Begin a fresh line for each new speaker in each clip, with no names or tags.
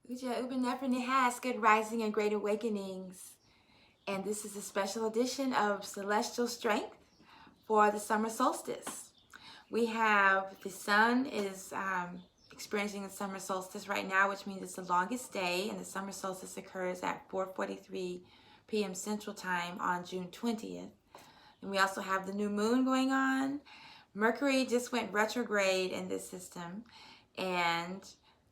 Good rising and great awakenings. And this is a special edition of Celestial Strength for the summer solstice. We have the sun is experiencing the summer solstice right now, which means it's the longest day, and the summer solstice occurs at 4:43 p.m. Central Time on June 20th. And we also have the new moon going on. Mercury just went retrograde in this system, and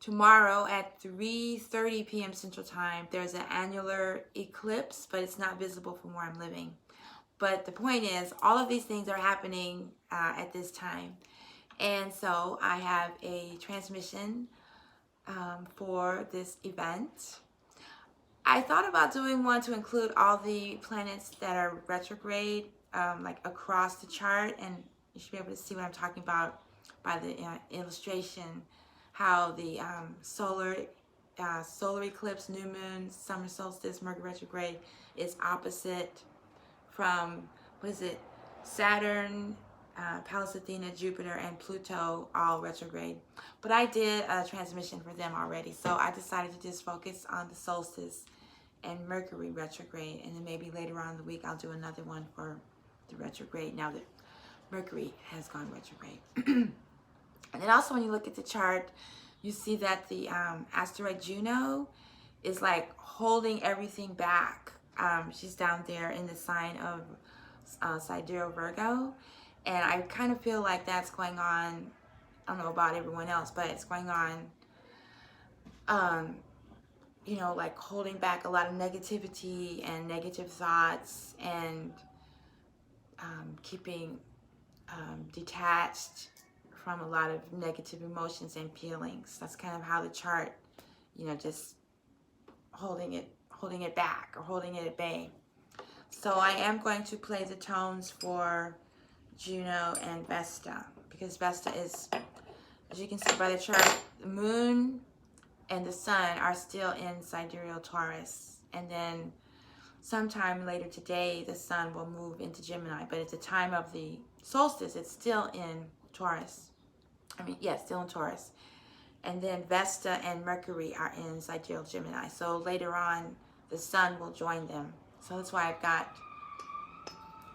tomorrow at 3:30 p.m. Central Time, there's an annular eclipse, but it's not visible from where I'm living. But the point is, all of these things are happening at this time. And so I have a transmission for this event. I thought about doing one to include all the planets that are retrograde, like across the chart, and you should be able to see what I'm talking about by the illustration, how the solar eclipse, new moon, summer solstice, Mercury retrograde is opposite from, what is it, Saturn, Pallas Athena, Jupiter, and Pluto all retrograde. But I did a transmission for them already, so I decided to just focus on the solstice and Mercury retrograde, and then maybe later on in the week I'll do another one for the retrograde now that Mercury has gone retrograde. And then also when you look at the chart, you see that the asteroid Juno is like holding everything back. She's down there in the sign of Sidereal Virgo. And I kind of feel like that's going on, I don't know about everyone else, but it's going on, you know, like holding back a lot of negativity and negative thoughts, and keeping detached from a lot of negative emotions and feelings. That's kind of how the chart, you know, just holding it back or holding it at bay. So I am going to play the tones for Juno and Vesta, because Vesta is, as you can see by the chart, the moon and the sun are still in Sidereal Taurus, and then sometime later today the sun will move into Gemini, but at the time of the solstice it's still in Taurus. Still in Taurus. And then Vesta and Mercury are in Sidereal Gemini. So later on, the sun will join them. So that's why I've got...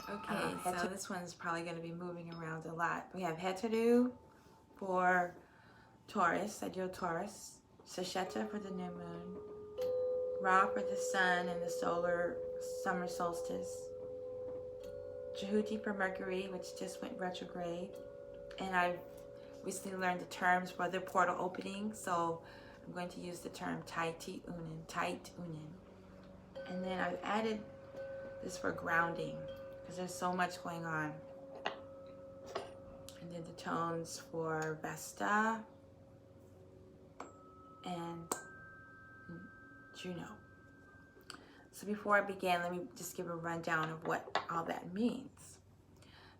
Okay, so this one's probably going to be moving around a lot. We have HetHeru for Taurus, Sidereal Taurus. Sesheta for the new moon. Ra for the sun and the solar summer solstice. Djehuty for Mercury, which just went retrograde. And I've recently learned the terms for the portal opening, so I'm going to use the term Tai-t, Unin. And then I've added this for grounding, because there's so much going on. And then the tones for Vesta and Juno. So before I begin, let me just give a rundown of what all that means.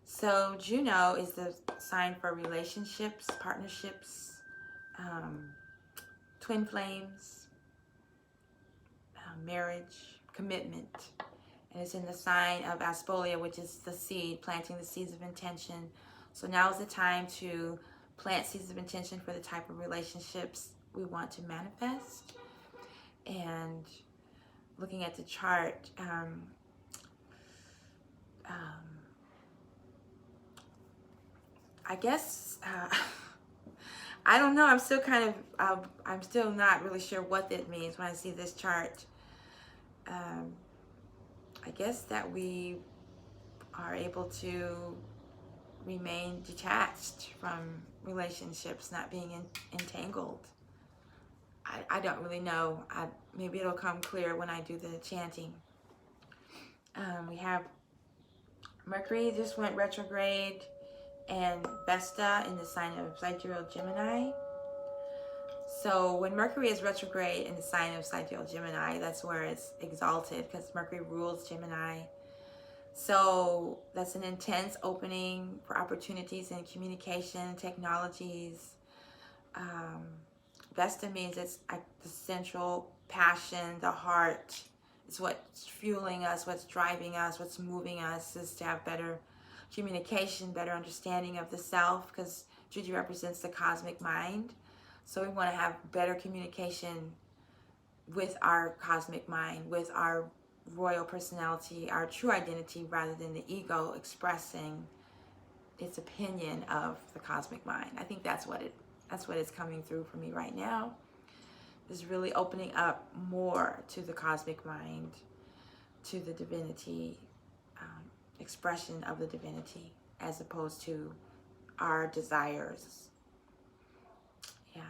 So Juno is the sign for relationships, partnerships, twin flames, marriage, commitment. And it's in the sign of Aspolia, which is the seed, planting the seeds of intention. So now is the time to plant seeds of intention for the type of relationships we want to manifest. And looking at the chart, I guess, I don't know, I'm still kind of, I'm still not really sure what that means when I see this chart. I guess that we are able to remain detached from relationships, not being entangled. I don't really know. Maybe it'll come clear when I do the chanting. We have Mercury just went retrograde, and Vesta in the sign of Sidereal Gemini. So when Mercury is retrograde in the sign of Sidereal Gemini, that's where it's exalted, because Mercury rules Gemini. So that's an intense opening for opportunities in communication, technologies. Vesta means it's the central passion, the heart. It's what's fueling us, what's driving us, what's moving us, is to have better communication, better understanding of the self, because Judy represents the cosmic mind. So we want to have better communication with our cosmic mind, with our royal personality, our true identity, rather than the ego expressing its opinion of the cosmic mind. I think that's what is coming through for me right now, is really opening up more to the cosmic mind, to the divinity, expression of the divinity, as opposed to our desires. Yeah.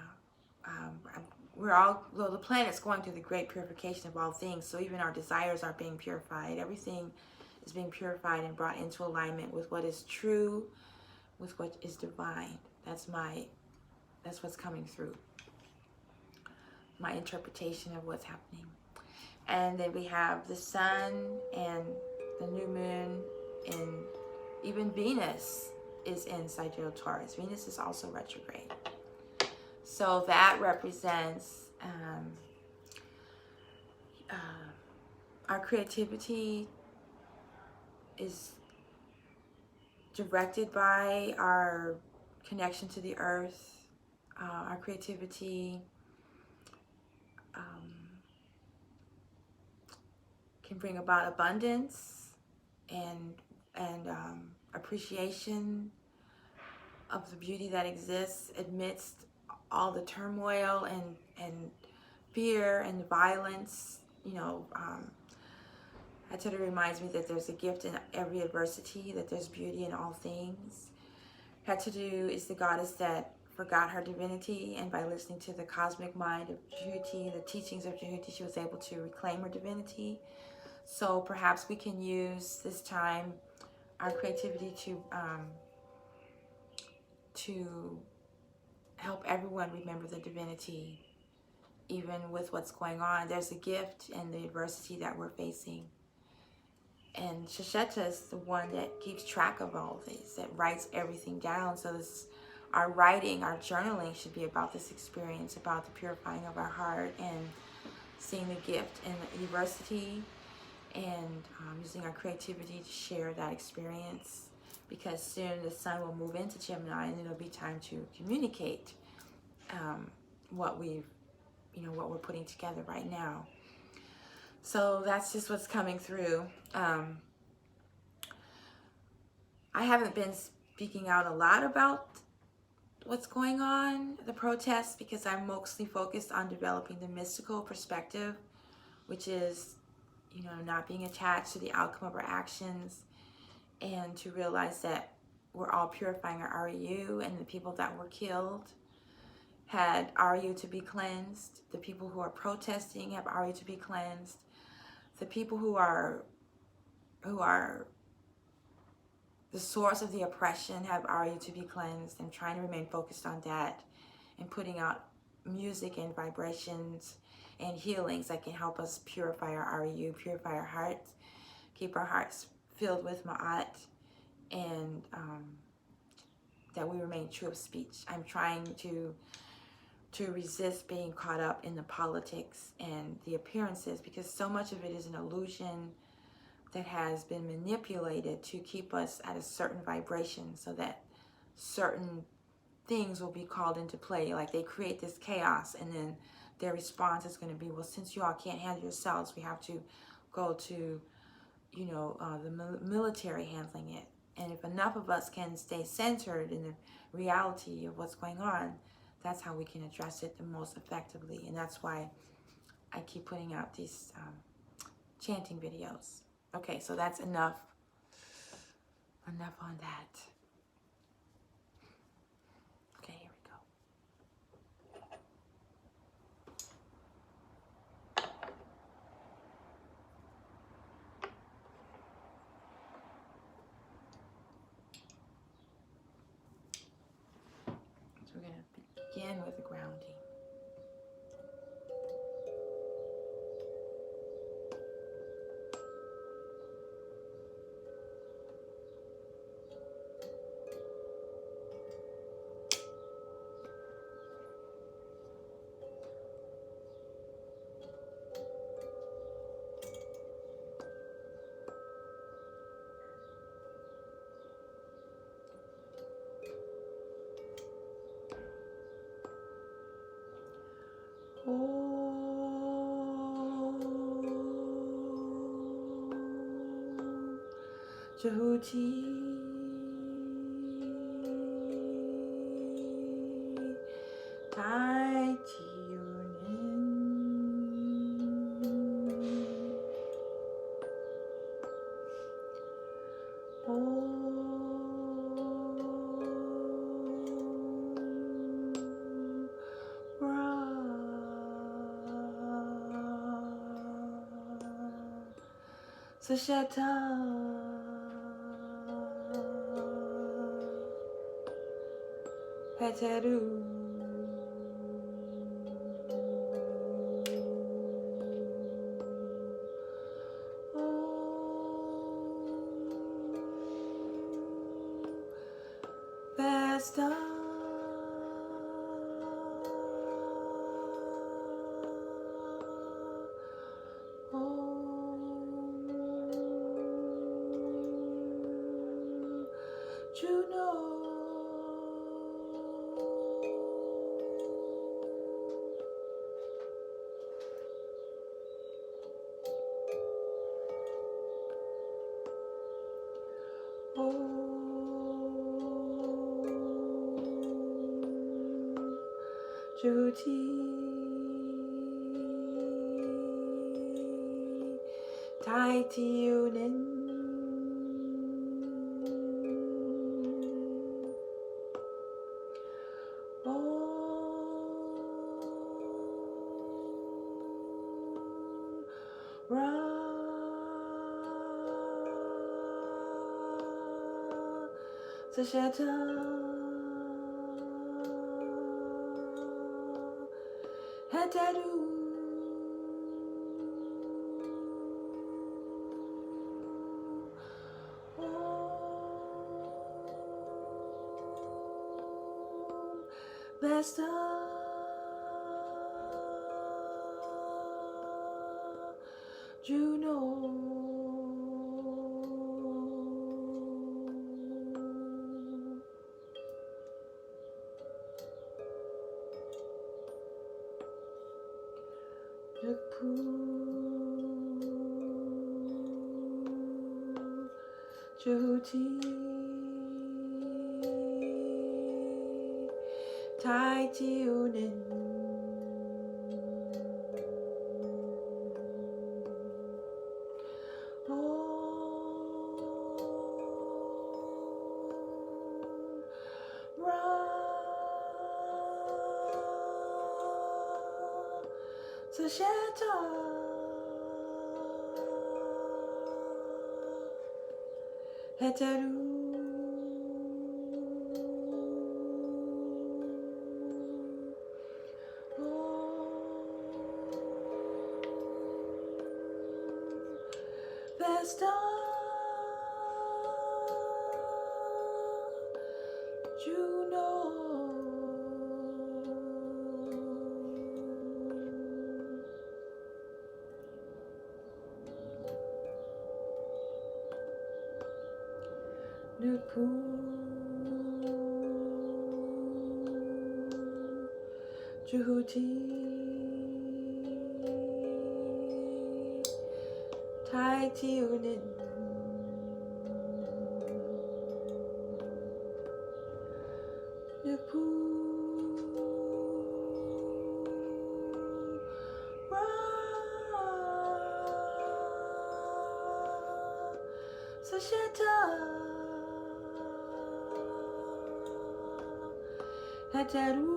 Well, the planet's going through the great purification of all things, so even our desires are being purified. Everything is being purified and brought into alignment with what is true, with what is divine. That's what's coming through. My interpretation of what's happening. And then we have the sun and the new moon, and even Venus is in Sidereal Taurus. Venus is also retrograde. So that represents our creativity is directed by our connection to the earth. Our creativity can bring about abundance and appreciation of the beauty that exists amidst all the turmoil and fear and violence. HetHeru reminds me that there's a gift in every adversity, that there's beauty in all things. HetHeru is the goddess that forgot her divinity, and by listening to the cosmic mind of Djehuty, the teachings of Djehuty, she was able to reclaim her divinity. So perhaps we can use this time, our creativity, to help everyone remember the divinity, even with what's going on. There's a gift in the adversity that we're facing. And Sesheta is the one that keeps track of all this, that writes everything down. So our writing, our journaling should be about this experience, about the purifying of our heart and seeing the gift in the adversity, and using our creativity to share that experience, because soon the sun will move into Gemini, and it'll be time to communicate what we're putting together right now. So that's just what's coming through. I haven't been speaking out a lot about what's going on, the protests, because I'm mostly focused on developing the mystical perspective, which is, not being attached to the outcome of our actions, and to realize that we're all purifying our REU, and the people that were killed had REU to be cleansed. The people who are protesting have REU to be cleansed. The people who are the source of the oppression have REU to be cleansed, and trying to remain focused on that and putting out music and vibrations and healings that can help us purify our REU, purify our hearts, keep our hearts filled with Ma'at, and that we remain true of speech. I'm trying to resist being caught up in the politics and the appearances, because so much of it is an illusion that has been manipulated to keep us at a certain vibration, so that certain things will be called into play. Like, they create this chaos, and then their response is going to be, well, since you all can't handle yourselves, we have to go to the military handling it. And if enough of us can stay centered in the reality of what's going on, that's how we can address it the most effectively. And that's why I keep putting out these chanting videos. Okay, so that's enough on that. Okay, here we go. So we're going to begin with the grounding. Djehuty, Tai-t, Unin, Sesheta, HetHeru, Vesta Om Juno, Djehuty, Tai-t, Unin, Sesheta, HetHeru, Vesta Juno, Djehuty, Tai-t, Unin, Sesheta, HetHeru, Vesta Juno, Djehuty, Tai-t, Unin, Sesheta, HetHeru,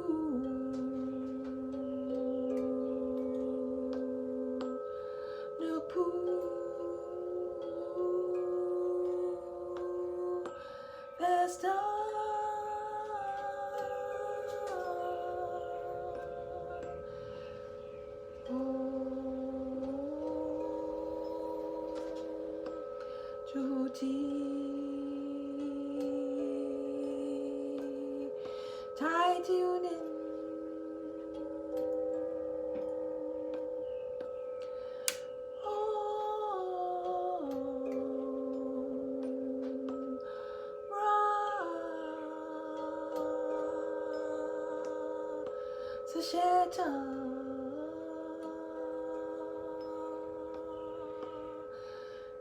Vesta Djehuty, Tai-t, Unin, Sesheta,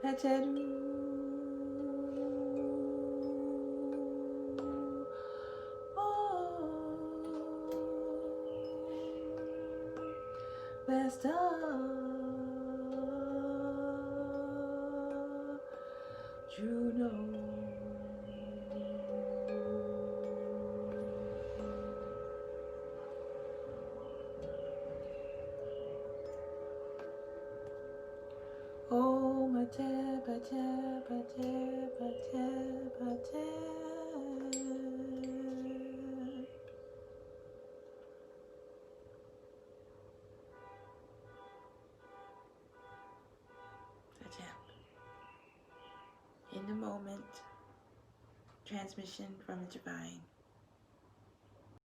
HetHeru, Vesta Juno. Oh, Hotep, Hotep, Hotep, Hotep, Hotep. In the moment, transmission from the divine.